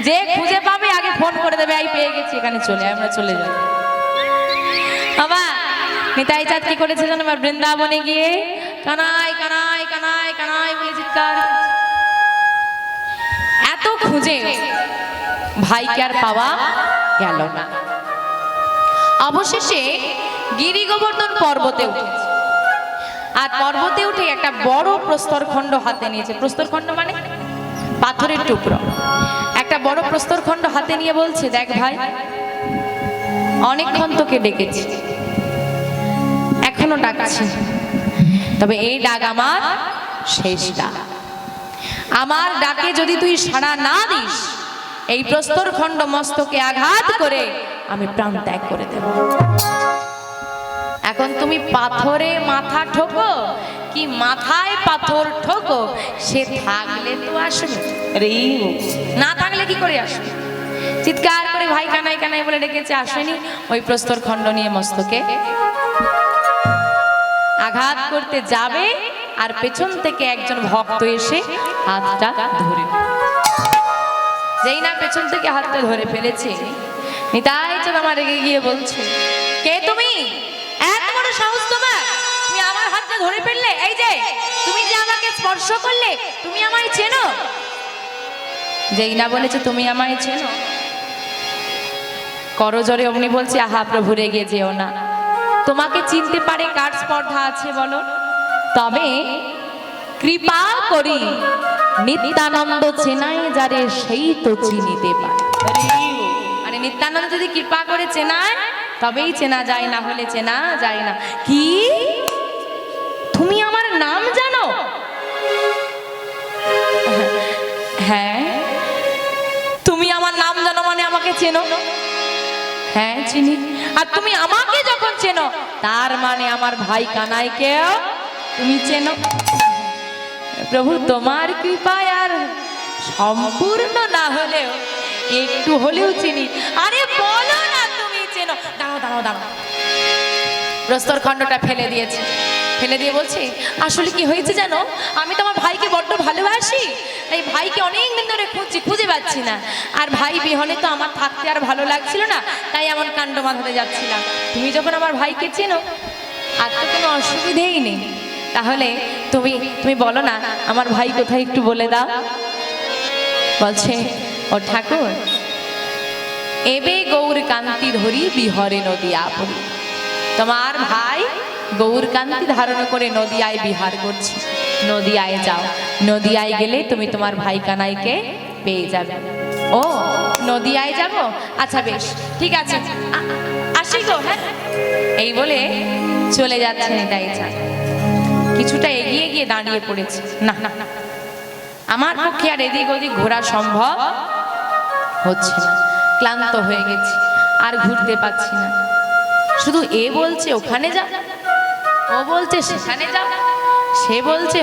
যে খুঁজে পাবে আগে ফোন করে দেবে, এই পেয়ে গেছি, এখানে চলে আমরা চলে যাব। বাবা নিতাই চাঁদ কি করেছে জানো? বৃন্দাবনে গিয়ে কানাই কানাই কানাই কানাই বলে চিৎকার। এত খুঁজে ভাইকে আর পাওয়া গেল না। অবশেষে গিরি গোবর্ধন পর্বতে উঠেছে, আর পর্বতে উঠে একটা বড় প্রস্তরখণ্ড হাতে নিয়েছে। প্রস্তরখণ্ড মানে পাথরের টুকরো। একটা বড় প্রস্তরখণ্ড হাতে নিয়ে বলছে, দেখ ভাই, অনেকক্ষণ তোকে ডেকেছি, এখনো ডাকছি, তবে এই ডাক আমার শেষ ডাক। আমার ডাকে যদি তুই সাড়া না দিস, এই প্রস্তরখণ্ড মস্তকে আঘাত করে আমি প্রাণ ত্যাগ করে দেব। এখন তুমি পাথরে মাথা ঠোকো কি মাথায় পাথর ঠোকো, সে থাকলে তো আসবে, না থাকলে কি করে আসবে? চিৎকার করে ভাই কানাই কানাই বলে ডেকেছে, আসেনি। ওই প্রস্তরখণ্ড নিয়ে মস্তকে আঘাত করতে যাবে, আর পেছন থেকে একজন ভক্ত এসে হাতটা ধরে, যেই না পেছন থেকে হাতটা ধরে ফেলেছে, নিতাই চাঁদ আমার রেগে গিয়ে বলছে, কে তুমি? এত বড় সাহস তোমার, তুমি আমার হাতটা ধরে ফেললে? এই যে তুমি যে আমাকে স্পর্শ করলে, তুমি আমায় চেনো? যেই না বলেছে তুমি আমায় চেনো, করজোরে অমনি বলছে, আহা প্রভু রেগে যেও না, তোমাকে চিনতে পারে কার স্পর্ধা আছে বলো? তবে কৃপা করি নিত্যানন্দ চেনাই যারে, সেই তো চিনিতে পারে। আরে নিত্যানন্দ যদি কৃপা করে চেনায় তবেই চেনা যায়, না হলে চেনা যায় না। কি তুমি আমার নাম জানো? হ্যাঁ, তুমি আমার নাম জানো মানে আমাকে চেনো? হ্যাঁ চিনি। আর তুমি আমাকে যখন চেনো, তার মানে আমার ভাই কানাইকেও তুমি চেনো। প্রভু তোমার কৃপায় আর সম্পূর্ণ না হলেও একটু হলেও চিনি। আরে বলো না তুমি চেনো। দাঁড়াও দাঁড়াও দাঁড়াও, প্রস্তরখণ্ডটা ফেলে দিয়েছে। ফেলে দিয়ে বলছে, আসলে কি হয়েছে জানো, আমি তো আমার ভাইকে বড্ড ভালোবাসি, এই ভাইকে অনেক দিন ধরে খুঁজছি, খুঁজে পাচ্ছি না। আর ভাই বিহনে তো আমার থাকতে আর ভালো লাগছিল না, তাই এমন কাণ্ড মাথাতে যাচ্ছিলাম। তুমি যখন আমার ভাইকে চেনো, আর তো কোনো অসুবিধেই নেই, তাহলে তুমি তুমি বলো না আমার ভাই কোথায়, একটু বলে দাও। বলছে, ও ঠাকুর, এবে গৌর কান্তি ধরি বিহরে নদিয়া পড়ি। তোমার ভাই গৌর কান্তি ধারণ করে নদিয়ায় বিহার করছে, নদিয়ায় যাও, নদিয়ায় গেলে তুমি তোমার ভাই কানাইকে পেয়ে যাবে। ও নদিয়ায় যাব, আচ্ছা বেশ ঠিক আছে, আসি গো। হ্যাঁ, এই বলে চলে যাচ্ছে নিতাই চাঁদ। কিছুটা এগিয়ে গিয়ে দাঁড়িয়ে পড়েছে, না না না, আমার পক্ষে আর এদিক ওদিক ঘোরা সম্ভব হচ্ছে না, ক্লান্ত হয়ে গেছি, আর ঘুরতে পারছি না। শুধু এ বলছে ওখানে যা, ও বলছে সেখানে যা, সে বলছে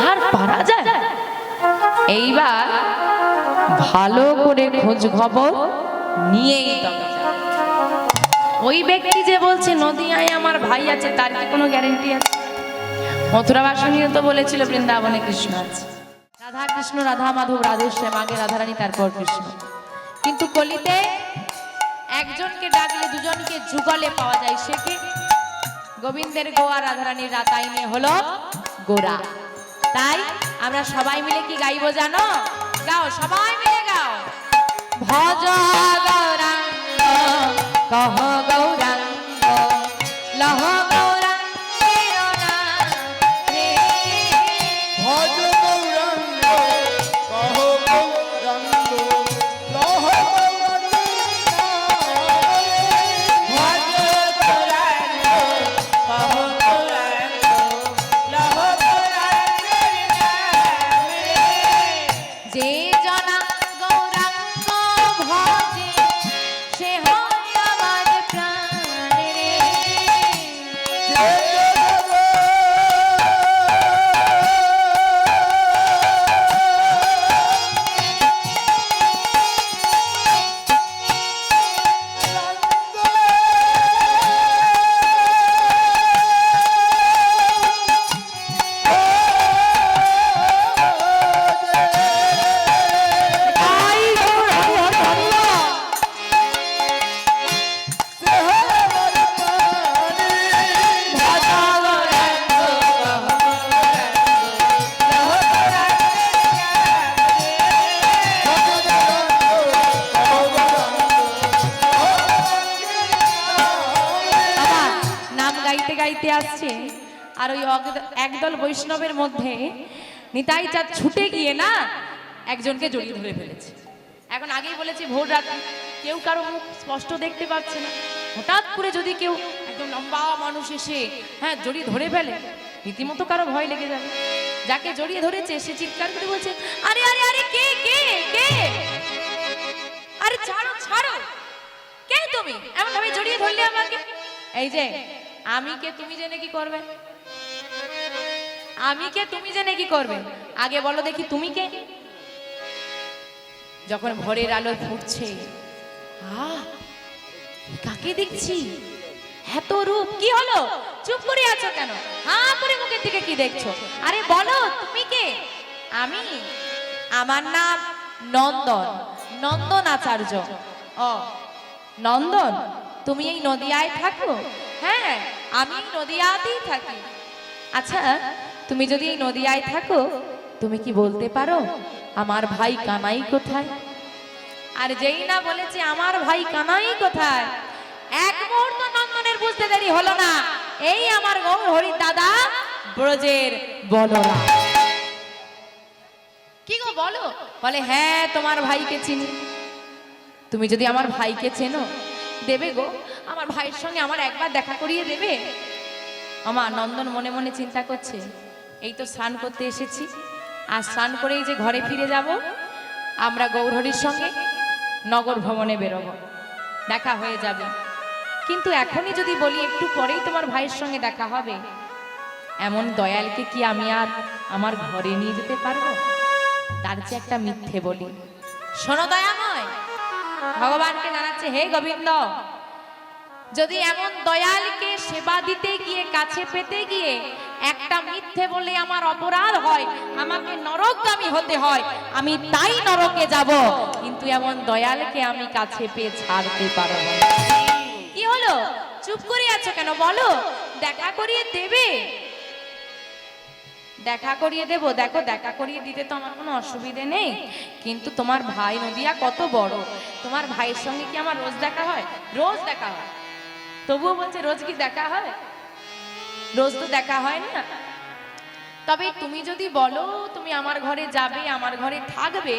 আর পারা যায়। এইবার ভালো করে খোঁজ খবর নিয়েই তবে ওই ব্যক্তি যে বলছে নদিয়ায় আমার ভাই আছে, তার কি কোনো গ্যারেন্টি আছে? মথুরা বাসনীয় তো বলেছিল বৃন্দাবনে কৃষ্ণ আছে, রাধা কৃষ্ণ, রাধা মাধব, রাধেশ্যাম, আগে রাধারানী তারপর কৃষ্ণ। কিন্তু কলিতে একজনকে ডাকলে দুজনকে যুগলে পাওয়া যায়, সে কি? গোবিন্দের গোয়া, রাধারানীর রাতাই নিয়ে হলো গোরা। তাই আমরা সবাই মিলে কি গাইবো জানো? গাও, সবাই মিলে গাও। ভজ গৌরাঙ্গ কহ গৌরাঙ্গ লহ যে জনা গৌরাঙ্গ ভজে, সে হয় আমার প্রাণ। দিতে আসছে, আর ওই একদল বৈষ্ণবের মধ্যে নিতাই চাঁদ ছুটে গিয়ে না একজনকে জড়িয়ে ধরে ফেলেছে। এখন আগেই বলেছি ভোর রাত্রি, কেউ কারো মুখ স্পষ্ট দেখতে পাচ্ছে না, হঠাৎ করে যদি কেউ একদম লম্বা মানুষ এসে জড়িয়ে ধরে ফেলে, রীতিমতো কারো ভয় লেগে যাবে। যাকে জড়িয়ে ধরেছে সে চিৎকার করে বলছে, আরে আরে আরে কে কে কে, আরে ছাড়ো ছাড়ো, কে তুমি, এমন ভাবে জড়িয়ে ধরলে আমাকে? এই যে আমি কে তুমি জেনে কি করবে? আমি কে তুমি জেনে কি করবে? আগে বলো দেখি তুমি কে? যখন ভোরের আলো ফুটছে, কাকে দেখছি, এত রূপ, কি হলো, চুপ করে আছো কেন? করে মুখের দিকে কি দেখছো? আরে বলো তুমি কে? আমি, আমার নাম নন্দন, নন্দন আচার্য। ও নন্দন, তুমি এই নদিয়ায় থাকো? হ্যাঁ, আমি নদিয়াতেই থাকি। আচ্ছা, তুমি যদি এই নদিয়ায় থাকো, তুমি কি বলতে পারো আমার ভাই কানাই কোথায়? আর যেই না বলেছে আমার ভাই কানাই কোথায়, এক মুহূর্ত নন্দনের বুঝতে দেরি হলো না, এই আমার গৌর হরির দাদা ব্রজের বলরাম। কি গো বলো? বলে হ্যাঁ, তোমার ভাইকে চিনি। তুমি যদি আমার ভাইকে চেনো, দেবে গো, আমার ভাইয়ের সঙ্গে আমার একবার দেখা করিয়ে দেবে? আমার নন্দন মনে মনে চিন্তা করছে, এই তো স্নান করতে এসেছি, আর স্নান করেই যে ঘরে ফিরে যাব, আমরা গৌরহরির সঙ্গে নগর ভ্রমণে বেরোবো, দেখা হয়ে যাবে। কিন্তু এখনই যদি বলি একটু পরেই তোমার ভাইয়ের সঙ্গে দেখা হবে, এমন দয়ালকে কি আমি আর আমার ঘরে নিয়ে যেতে পারবো? তার চেয়ে একটা মিথ্যে বলি। শোনো দয়াময়, ভগবানকে জানাচ্ছে, হে গোবিন্দ, যদি এমন দয়ালকে সেবা দিতে গিয়ে, কাছে পেতে গিয়ে একটা মিথ্যে বলে আমার অপরাধ হয়, আমাকে নরকগামী হতে হয়, আমি তাই নরকে যাব, কিন্তু এমন দয়ালকে আমি কাছে পেয়ে ছাড়তে পারবো না। কি হলো, চুপ করে আছো কেন? বলো, দেখা করিয়ে দেবে? দেখা করিয়ে দেবো। দেখো, দেখা করিয়ে দিতে তো আমার কোনো অসুবিধে নেই, কিন্তু তোমার ভাই নদিয়া কত বড়, তোমার ভাইয়ের সঙ্গে কি আমার রোজ দেখা হয়? রোজ দেখা হয়। তবুও বলছে রোজ কি দেখা হয়? রোজ তো দেখা হয় না। তবে তুমি যদি বলো তুমি আমার ঘরে যাবে, আমার ঘরে থাকবে,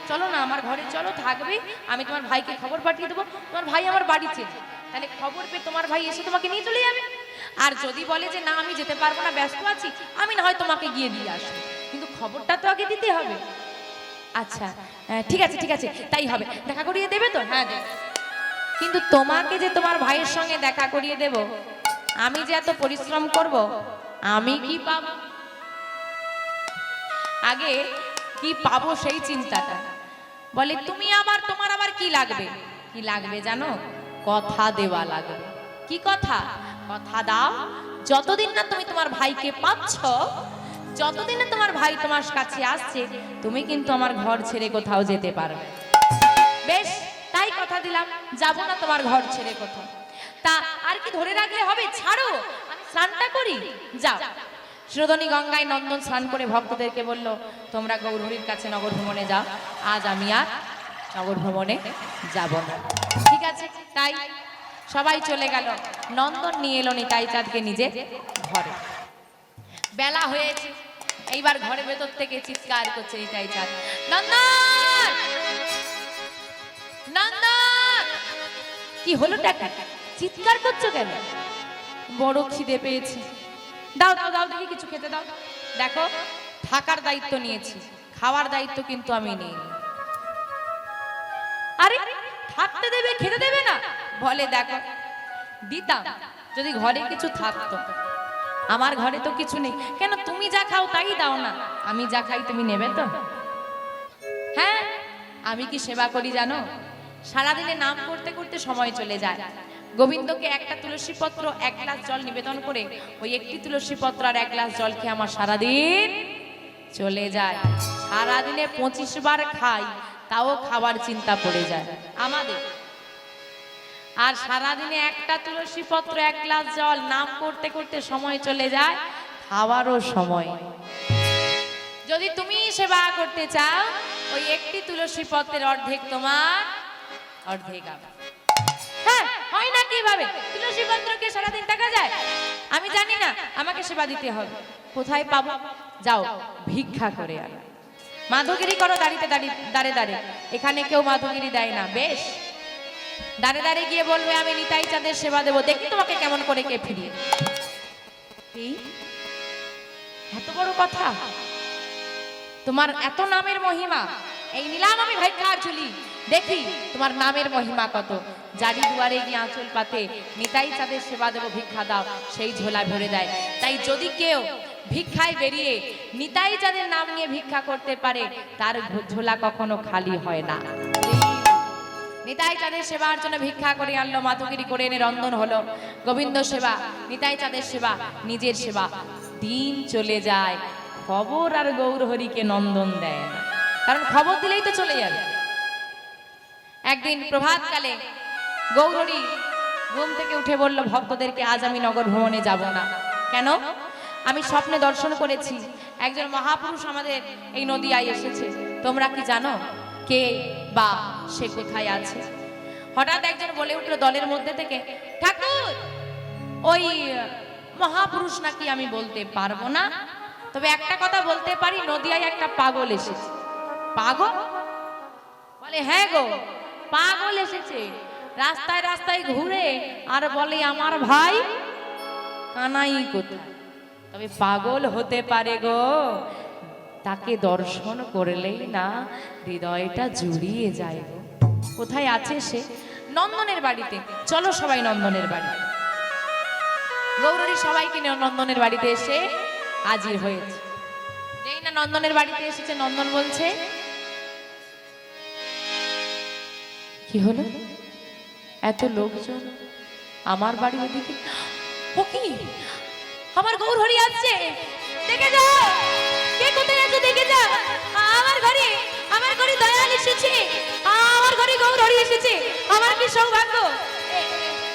চলো না আমার ঘরে, চলো থাকবে, আমি তোমার ভাইকে খবর পাঠিয়ে দেবো, তোমার ভাই আমার বাড়ি চেনে, তাহলে খবর পেয়ে তোমার ভাই এসে তোমাকে নিয়ে চলে যাবে। আর যদি বলে যে না আমি যেতে পারবো না, ব্যস্ত আছি, আমি না হয় তোমাকে গিয়ে দিয়ে আসবো, কিন্তু খবরটা তো আগে দিতে হবে। আচ্ছা ঠিক আছে ঠিক আছে, তাই হবে। দেখা করিয়ে দেবে তো? হ্যাঁ দেবে। কিন্তু তোমাকে যে তোমার ভাইয়ের সঙ্গে দেখা করিয়ে দেব, আমি যে এত পরিশ্রম করব, আমি কি পাবো? আগে কি পাবো সেই চিন্তাটা। বলে তুমি আবার, তোমার আবার কি লাগবে? কি লাগবে জানো? কথা দেওয়া লাগবে। কি কথা? কথা দাও, যতদিন না তুমি তোমার ভাইকে পাচ্ছ, যতদিন না তোমার ভাই তোমার কাছে আসছে, তুমি কিন্তু আমার ঘর ছেড়ে কোথাও যেতে পারবে। বেশ, তাই কথা দিলাম, যাব না তোমার ঘর ছেড়ে কোথাও। তা আর কি ধরে রাখলে হবে? ছাড়ো, আমি স্নানটা করি, যাও। শ্রোধনী গঙ্গায় নন্দন স্নান করে ভক্তদেরকে বলল, তোমরা গৌরহরির কাছে নগর ভ্রমণে যাও, আজ আমি আর নগর ভ্রমণে যাব না। ঠিক আছে, তাই সবাই চলে গেল। নন্দন নিয়ে এলো নিতাই চাঁদকে নিজে ঘরে। বেলা হয়েছে, এইবার ঘরের ভেতর থেকে চিৎকার করছে নিতাই চাঁদ, নন্দন নন্দন। কি হলো টাকা, চিৎকার করছো কেন? বড় খিদে পেয়েছে, দাও দাও দাও দেখি কিছু খেতে দাও। দেখো, থাকার দায়িত্ব নিয়েছি, খাওয়ার দায়িত্ব কিন্তু আমি নেই। আরে থাকতে দেবে, খেতে দেবে না? বলে দেখো, দিতাম যদি ঘরে কিছু থাকতো, আমার ঘরে তো কিছু নেই। কেন, তুমি যা খাও তাই দাও না, আমি যা খাই তুমি নেবে তো? হ্যাঁ, আমি কি সেবা করি জানো? সারাদিনে নাম করতে করতে সময় চলে যায়। গোবিন্দকে একটা তুলসী পত্র, এক গ্লাস জল নিবেদন করে, ওই একটি তুলসী পত্র আর এক গ্লাস জল খেয়ে আমার সারাদিন চলে যায়। সারাদিনে 25 বার খাই, তাও খাবার চিন্তা পড়ে যায় আমাদের। আর সারাদিনে একটা তুলসী পত্র, এক গ্লাস জল, নাম করতে করতে সময় চলে যায়, খাওয়ারও সময়। যদি তুমি সেবা করতে চাও, ওই একটি তুলসী পত্রের অর্ধেক তোমার, অর্ধেক আমার। হ্যাঁ, হয় না কিভাবে? তুলসী পত্রকে সারাদিন টাকা যায়? আমি জানি না, আমাকে সেবা দিতে হবে। কোথায় পাবো? যাও ভিক্ষা করে আনো। মাধবগিরি করো দাঁড়িয়ে দাঁড়ে দাঁড়ে, এখানে কেউ মাধবগিরি দেয় না। বেশ, দাঁড়ে দাঁড়ে গিয়ে বলবে আমি নিতাই চাঁদের সেবা দেবো, দেখি তোমাকে কেমন করে কে ফিরিয়ে। এই এত বড় কথা, তোমার এত নামের মহিমা, এই নিলাম আমি ভিক্ষার ঝুলি, দেখি তোমার নামের মহিমা কত। জারি দুয়ারে গিয়ে আঁচল পাতে নিতাই চাঁদের সেবা দেবো, ভিক্ষা দাও, সেই ঝোলা ভরে দেয়। তাই যদি কেউ ভিক্ষায় বেরিয়ে নিতাই চাঁদের নাম নিয়ে ভিক্ষা করতে পারে, তার ঝোলা কখনো খালি হয় না। নিতাই চাঁদের সেবার জন্য ভিক্ষা করে আনলো, মাধবগিরি করে এনে রন্ধন হলো। গোবিন্দ সেবা, নিতাই চাঁদের সেবা, নিজের সেবা। দিন চলে যায়, খবর আর গৌরহরিকে নন্দন দেয় না, কারণ খবর দিলেই তো চলে যাবে। একদিন প্রভাতকালে গৌরহরি ঘুম থেকে উঠে বলল ভক্তদেরকে, আজ আমি নগর ভ্রমণে যাব না। কেন? আমি স্বপ্নে দর্শন করেছি একজন মহাপুরুষ আমাদের এই নদিয়ায় এসেছে। তোমরা কি জানো কে বা সে কোথায় আছে? হঠাৎ একজন বলে উঠলো দলের মধ্যে থেকে, ঠাকুর ওই মহাপুরুষ নাকি আমি বলতে পারবো না, তবে একটা কথা বলতে পারি, নদিয়ায় একটা পাগল এসেছে। পাগল? বলে হ্যাঁ গো, পাগল এসেছে, রাস্তায় রাস্তায় ঘুরে আর বলে আমার ভাই কানাই কোথায়। তবে পাগল হতে পারে গো, তাকে দর্শন করলেই না হৃদয়টা জুড়িয়ে যায় গো। কোথায় আছে সে? নন্দনের বাড়িতে। চলো সবাই নন্দনের বাড়ি। গৌরহরি সবাইকে নিয়ে নন্দনের বাড়িতে এসে হাজির হয়েছে। যেই না নন্দনের বাড়িতে এসেছে, নন্দন বলছে কি হলো, এত লোকজন আমার বাড়ি ওদিকে, ও কি আমার গৌরহরি আসছে, দেখে যাও কে কোথায় আছে, দেখে যাও আমার ঘরে দয়াল এসেছে, আমার ঘরে গৌরহরি এসেছে, আমার কি সৌভাগ্য।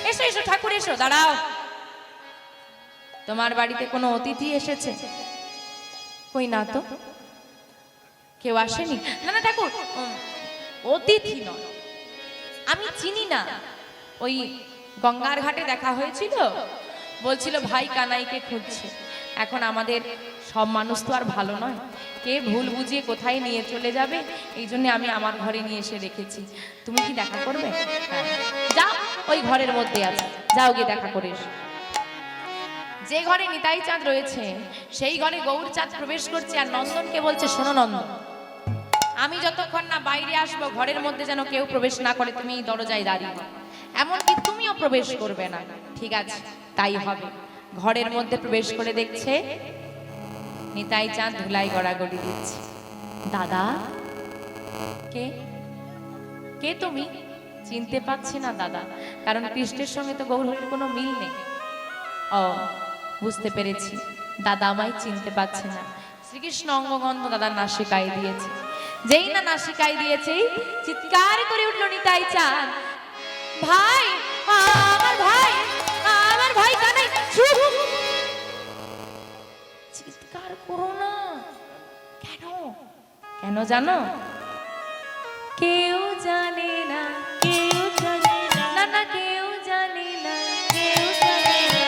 এসো এসো ঠাকুর এসো, দাঁড়াও, তোমার বাড়িতে কোনো অতিথি এসেছে? কই না তো, কেউ আসেনি। না না ঠাকুর, অতিথি নয়, আমি চিনি না, ওই গঙ্গার ঘাটে দেখা হয়েছিল, বলছিল ভাই কানাইকে খুঁজছে। এখন আমাদের সব মানুষ তো আর ভালো নয়, কে ভুল বুঝিয়ে কোথায় নিয়ে চলে যাবে, এই জন্য আমি আমার ঘরে নিয়ে এসে রেখেছি। তুমি কি দেখা করবে? হ্যাঁ যাও, ওই ঘরের মধ্যে আছে, যাও গিয়ে দেখা করে এসো। যে ঘরে নিতাই চাঁদ রয়েছে সেই ঘরে গৌর চাঁদ প্রবেশ করছে, আর নন্দনকে বলছে শোনো নন্দন, আমি যতক্ষণ না বাইরে আসবো ঘরের মধ্যে যেন কেউ প্রবেশ না করে, তুমি এই দরজায় দাঁড়িয়ে, এমনকি তুমিও প্রবেশ করবে না। ঠিক আছে, তাই হবে। ঘরের মধ্যে প্রবেশ করে দেখছে নিতাই চাঁদ ধুলাই গড়াগড়ি দিচ্ছে। দাদা, কে কে তুমি? চিনতে পারছি না দাদা, কারণ কৃষ্ণের সঙ্গে তো গৌরহরির কোনো মিল নেই। ও বুঝতে পেরেছি, দাদা আমায় চিনতে পারছে না। শ্রীকৃষ্ণ অঙ্গগন্ধ দাদার নাসিকায় দিয়েছে। যেই না নাসিকায় দিয়েছে, চিৎকার করে উঠল নিতাই চাঁদ, ভাই আমার ভাই, আমার ভাই কানাই। চিৎকার করো না। কেন? কেন জানো? কেউ জানে না, কেউ জানে না, না না কেউ জানে না, কেউ জানে না,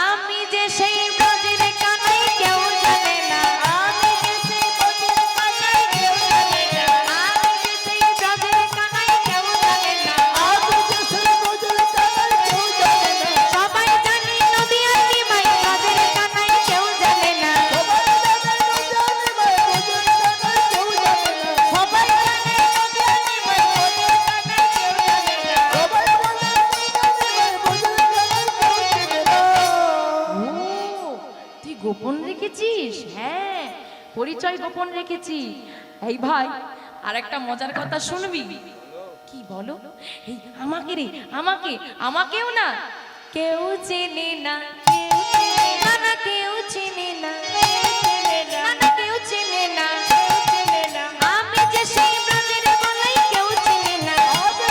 আমি যে সেই ব্রজের কানাই, কেউ জানে না, আমি যে সেই ব্রজের কানাই, কেউ জানে না, আমি যে সেই ব্রজের কানাই, কেউ জানে না, আমি যে সেই ব্রজের কানাই, কেউ জানে না, সবাই জানে নদিয়ার নিমাই ব্রজের কানাই, কেউ জানে না, সবাই জানে নদিয়ার নিমাই ব্রজের কানাই, কেউ জানে না, সবাই জানে নদিয়ার নিমাই ব্রজের কানাই, কেউ জানে না, সবাই বলে তুই গোপন রেখেছিস? হ্যাঁ, পরিচয় গোপন রেখেছি। এই ভাই, আর একটা মজার কথা শুনবি? কি বলো? এই আমাকে রে, আমাকে, আমাকেও না কেউ চেনে না, কেউ চেনে না, না কেউ চেনে না, না না কেউ চেনে না, আমি যে সেই ব্রজের বলাই, কেউ চেনে না, আমি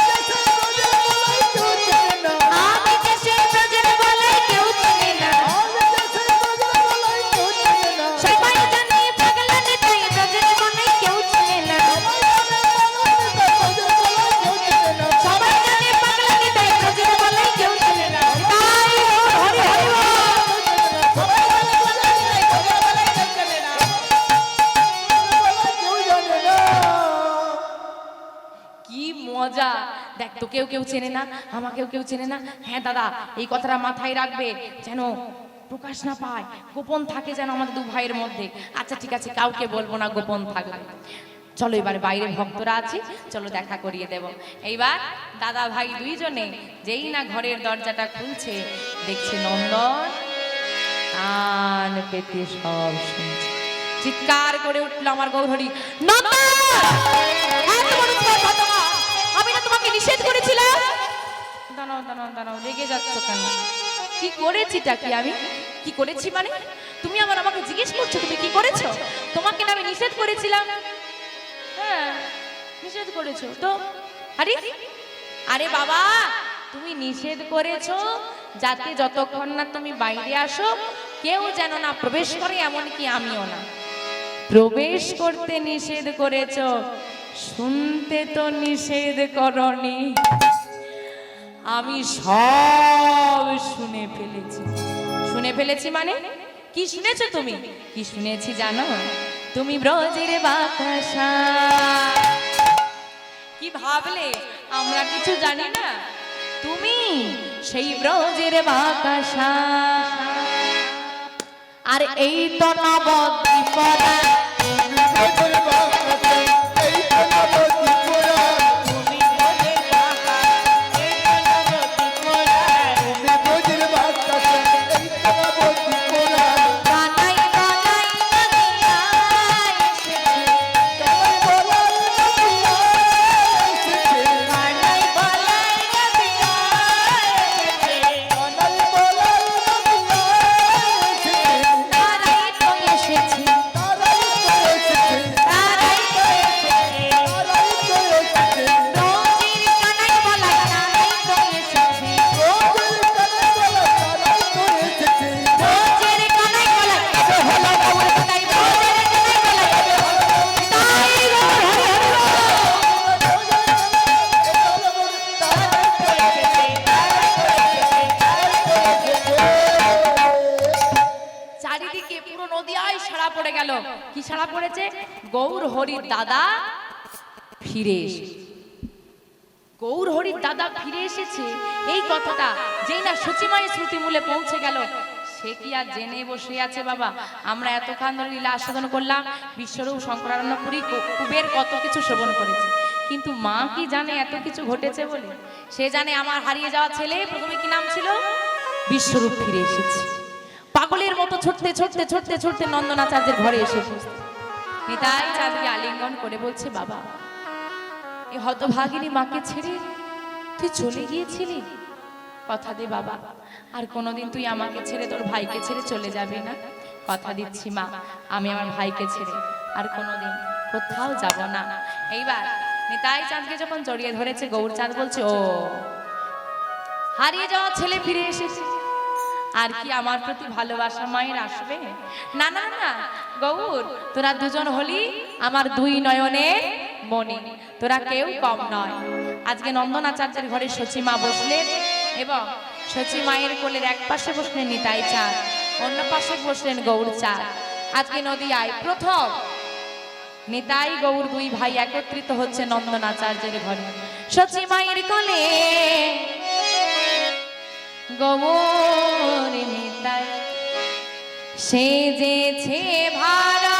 যে সেই ব্রজের বলাই, কেউ চেনে না, সবাই জানে পাগলা নিতাই ব্রজের বলাই, কেউ চেনে না, সবাই জানে পাগলা নিতাই ব্রজের বলাই, কেউ চেনে না। তাই হরি হরি বল। কি মজা! দেখ, তো কেউ কেউ চেনে না, আমাকেও কেউ চেনে না। হ্যাঁ দাদা, এই কথাটা মাথায় রাখবে, যেন প্রকাশ না পায়, গোপন থাকে যেন আমাদের দু ভাইয়ের মধ্যে। আচ্ছা ঠিক আছে, কাউকে বলবো না, গোপন থাকবে। চলো এবার বাইরে ভক্তরা আছে, চলো দেখা করিয়ে দেব। এইবার দাদা ভাই দুইজনে যেই না ঘরের দরজাটা খুলছে, দেখছে নন্দন কান পেতে সব শুনছে। চিৎকার করে উঠলো আমার গৌরহরি, নন্দন! এত বড় স্পর্ধা তোমার! আমি না তোমাকে নিষেধ করেছিলাম? দাঁড়াও দাঁড়াও দাঁড়াও, রেগে যাচ্ছ কেন? কি করেছিটা কি আমি? কি করেছি মানে? তুমি আবার আমাকে জিজ্ঞেস করছো তুমি কি করেছো? তোমাকে না আমি নিষেধ করেছিলাম। হ্যাঁ, নিষেধ করেছো তো। আরে আরে বাবা, তুমি নিষেধ করেছো যাতে যতক্ষণ না তুমি বাইরে আসো কেউ যেন না প্রবেশ করে, এমনকি আমিও না। প্রবেশ করতে নিষেধ করেছো, শুনতে তো নিষেধ করনি। আমি সব শুনে ফেলেছি। শুনে ফেলেছি মানে? কি শুনেছো তুমি? কি শুনেছি জানো? তুমি ব্রজের বাতাসা। কি ভাবলে আমরা কিছু জানি না? তুমি সেই ব্রজের বাতাসা। আর এই তো নবদ্বীপরা, কি সারা পড়েছে? গৌর হরির দাদা ফিরে এসেছে। গৌর হরির দাদা ফিরে এসেছে এই কথাটা যেই না সচিমায়ের শ্রুতি মূলে পৌঁছে গেল, সে কি আর জেনে বসে আছে? বাবা, আমরা এতক্ষণ ধরে লীলা আস্বাদন করলাম, বিশ্বরূপ শঙ্করারণ্যপুরী কুবের কত কিছু শ্রবণ করেছি, কিন্তু মা কি জানে এত কিছু ঘটেছে বলে? সে জানে আমার হারিয়ে যাওয়া ছেলে প্রথমে কি নাম ছিল? বিশ্বরূপ ফিরে এসেছে। পাগলের মতো ছুটতে ছুটতে ছুটতে ছুটতে নন্দনাচার্যের ঘরে এসে নিতাই চাঁদকে আলিঙ্গন করে বলছে, বাবা, এই হতভাগিনী মাকে ছেড়ে তুই চলে গিয়েছিলি, কথা দে বাবা, আর কোনোদিন তুই আমাকে ছেড়ে তোর ভাইকে ছেড়ে চলে যাবি না। কথা দিচ্ছি মা, আমি আমার ভাইকে ছেড়ে আর কোনোদিন কোথাও যাব না। এইবার নিতাই চাঁদকে যখন জড়িয়ে ধরেছে, গৌরচাঁদ বলছে, ও হারিয়ে যাওয়া ছেলে ফিরে এসেছে, আর কি আমার প্রতি ভালোবাসা মায়ের আসবে? না না না গৌর, তোরা দুজন হলি আমার দুই নয়নের মনি, তোরা কেউ কম নয়। আজকে নন্দনাচার্যের ঘরে সচিমা বসলেন এবং সচিমায়ের কোলের এক পাশে বসলেন নিতাই চাঁদ, অন্য পাশে বসলেন গৌরচাঁদ। আজকে নদিয়ায় প্রথম নিতাই গৌর দুই ভাই একত্রিত হচ্ছে নন্দনাচার্যের ঘরে। সচিমায়ের কোলে গৌর নিতাই সেজেছে ভারা,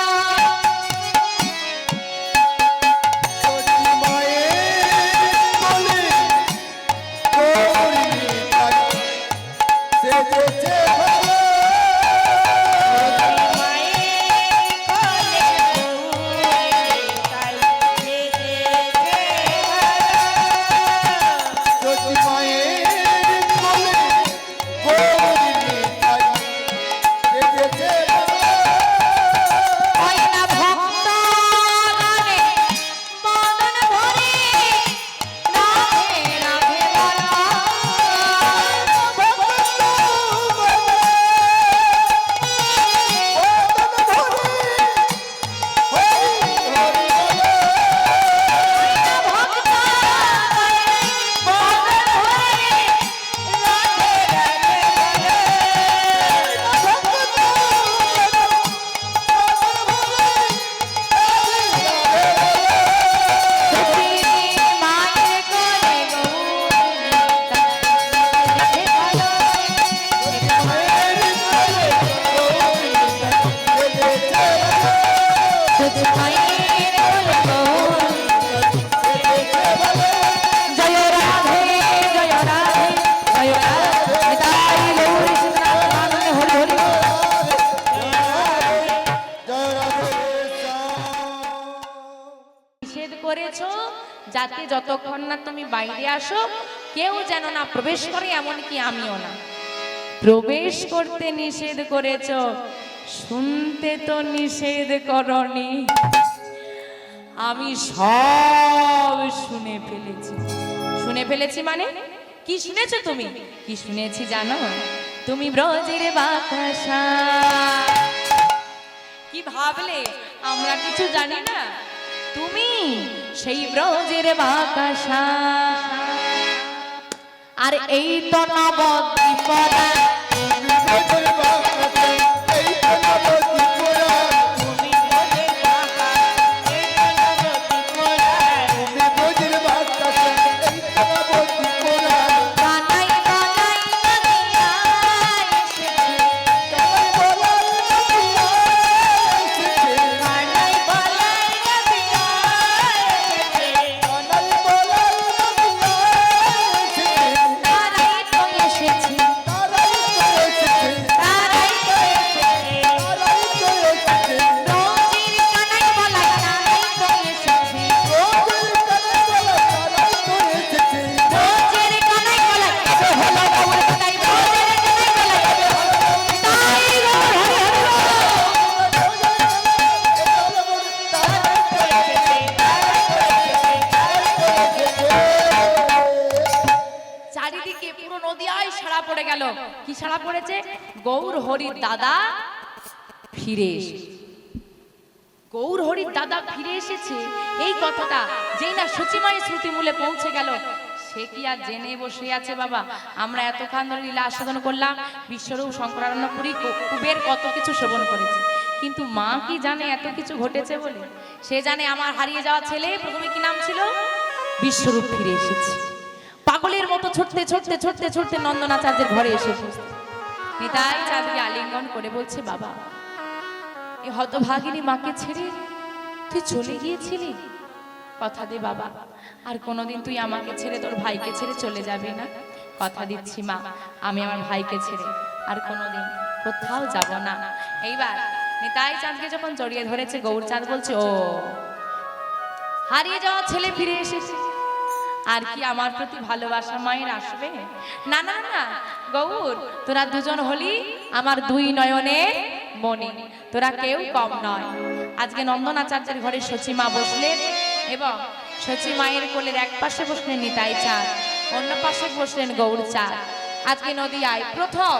যাতে যতক্ষণ না তুমি বাইরে আসো কেউ যেন না প্রবেশ করে, এমনকি আমিও না। প্রবেশ করতে নিষেধ করেছ, শুনতে তো নিষেধ করনি। আমি সব শুনে ফেলেছি। শুনে ফেলেছি মানে কি শুনেছো তুমি? কি শুনেছি জানো? তুমি ব্রজের বাতাসা। কি ভাবলে আমরা কিছু জানি না? তুমি সেই ব্রজের বাতাসা। আর এই তো নবদ্বীপরা। কি সারা পড়েছে? গৌর হরির দাদা ফিরে এসেছে। গৌর হরির দাদা ফিরে এসেছে এই কথাটা যেই না সচিমায়ের শ্রুতি মূলে পৌঁছে গেল, সে কি আর জেনে বসে আছে? বাবা, আমরা এতক্ষণ ধরে লীলা আস্বাদন করলাম, বিশ্বরূপ শঙ্করারণ্য পুরী কুবের কত কিছু শ্রবণ করেছি, কিন্তু মা কি জানে এত কিছু ঘটেছে বলে? সে জানে আমার হারিয়ে যাওয়া ছেলে প্রথমে কি নাম ছিল? বিশ্বরূপ ফিরে এসেছে। পাগলের মতো ছুটতে ছুটতে ছুটতে ছুটতে নন্দনাচার্যের ঘরে এসে নিতাই চাঁদকে আলিঙ্গন করে বলছে, বাবা, এই হতভাগিনী মাকে ছেড়ে তুই চলে গিয়েছিলি, কথা দে বাবা আর কোনোদিন তুই আমাকে ছেড়ে তোর ভাইকে ছেড়ে চলে যাবি না। কথা দিচ্ছি মা, আমি আমার ভাইকে ছেড়ে আর কোনোদিন কোথাও যাব না। এইবার নিতাই চাঁদকে যখন জড়িয়ে ধরেছে, গৌরচাঁদ বলছে, ও হারিয়ে যাওয়া ছেলে ফিরে এসেছে, আর কি আমার প্রতি ভালোবাসা মায়ের আসবে? না না না গৌর, তোরা দুজন হলি আমার দুই নয়নে মনি, তোরা কেউ কম নয়। আজকে নন্দনাচার্যের ঘরে সচিমা বসলেন এবং সচিমায়ের কোলের এক পাশে বসলেন নিতাই চাঁদ, অন্য পাশে বসলেন গৌরচাঁদ। আজকে নদিয়ায় প্রথম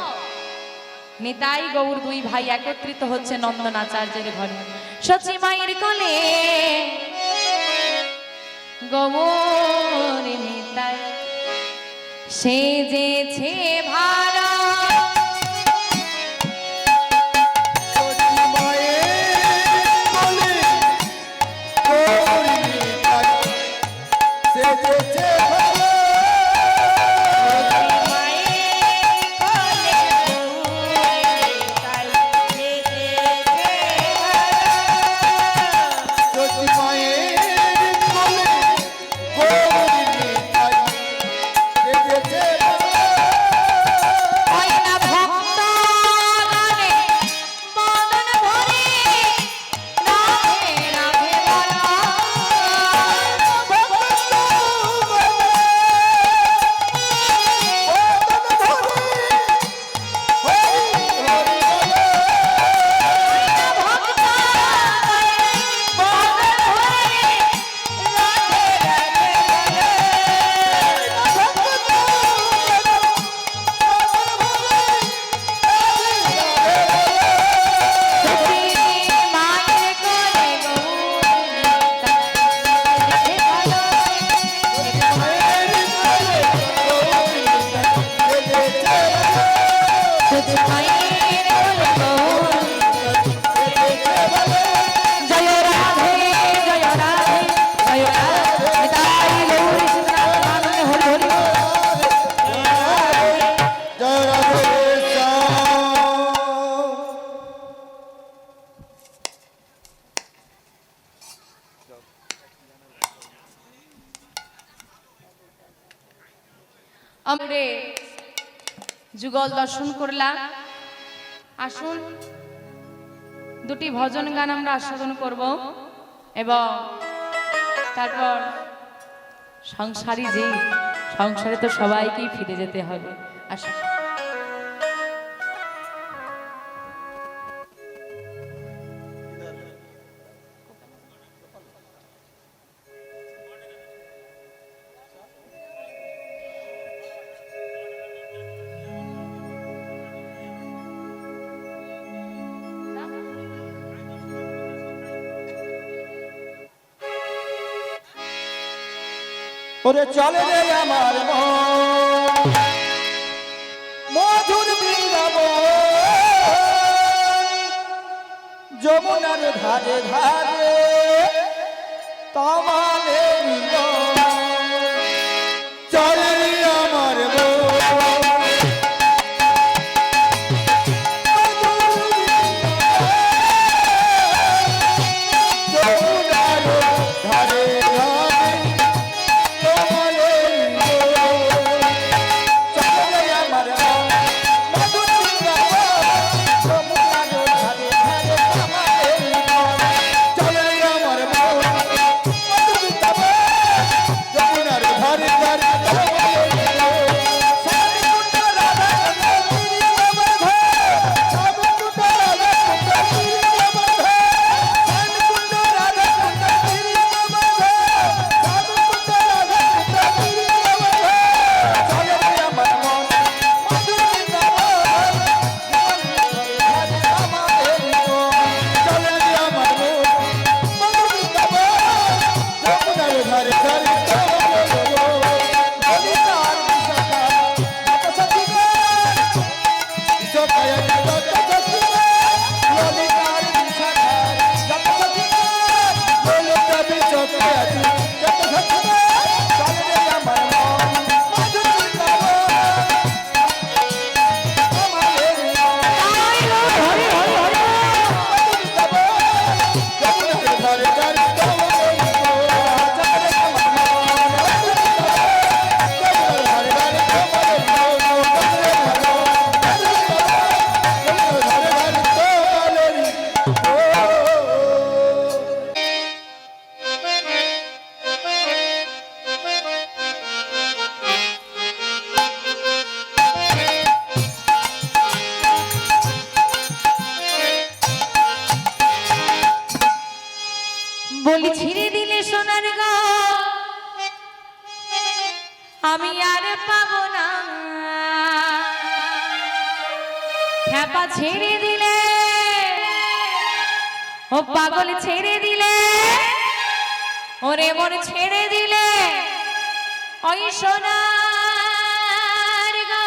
নিতাই গৌর দুই ভাই একত্রিত হচ্ছে নন্দনাচার্যের ঘরে। সচিমায়ের কোলে গৌর নিতাই সেজেছে ভারা, আমরা যুগল দর্শন করলাম। আসুন দুটি ভজন গান আমরা আস্বাদন করব এবং তারপর সংসারী যে সংসারে তো সবাইকেই ফিরে যেতে হবে। আসো। ওরে চলে রে আমার মন মধুর বৃন্দাবন যমুনার ধারে ধারে তমালে চলে রে আমার বলি ছিঁড়ে দিলে সোনার গো আমি আর পাবো না, খ্যাপা ছেড়ে দিলে ও পাগল ছেড়ে দিলে ওরে মন ছেড়ে দিলে ওই সোনার গো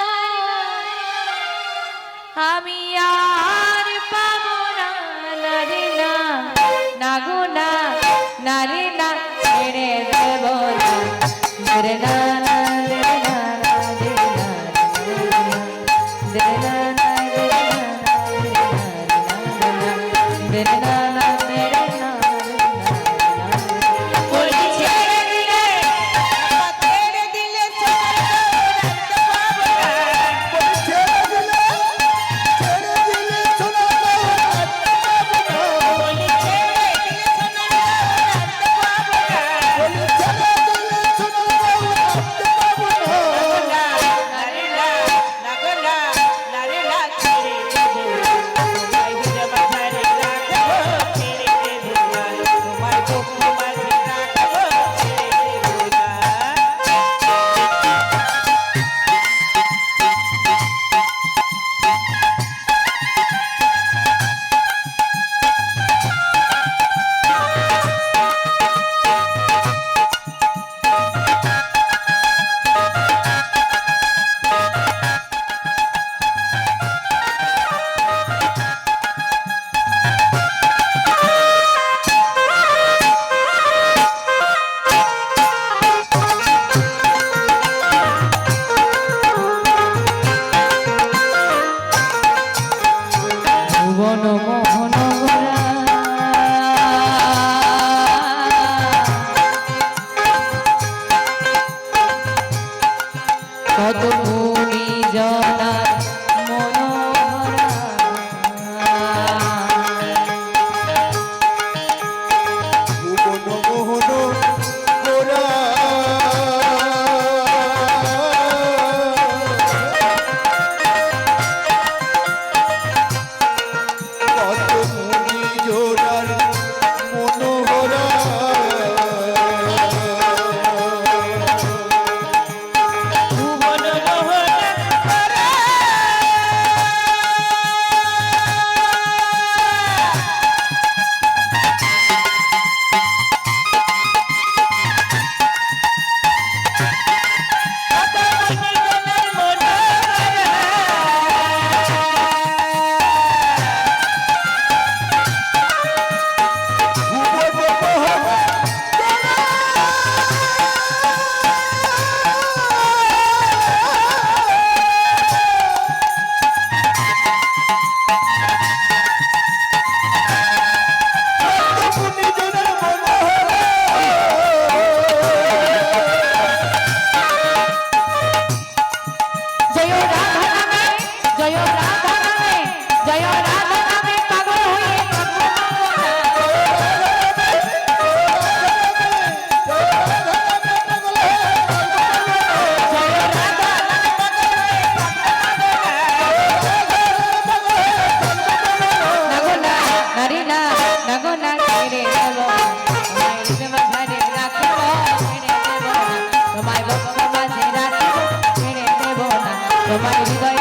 আমি আর পাবো না, নারে না না গো না নারে না ছেড়ে দেব না, রে না না রে না না রে না রে না না রে না না রে না বলি ছেড়ে দিলে ছেড়ে দিলে ভুবন মোহন কত মুনি জনার মনোহরা ভুবন মোহন গোরা জয় রাধা নামে, জয় রাধা নামে, জয় রাধা নামে পাগল হয়ে কাঁদবো না। জয় রাধা নামে পাগল হয়ে কাঁদবো না। নাগো না, নারী না, নাগো না, ছেড়ে দেব না। তোমায় হৃদয় মাঝে রাখিব, ছেড়ে দেব না। তোমায় বক্ষ মাঝে রাখিব, ছেড়ে দেব না। তোমায় হৃদয়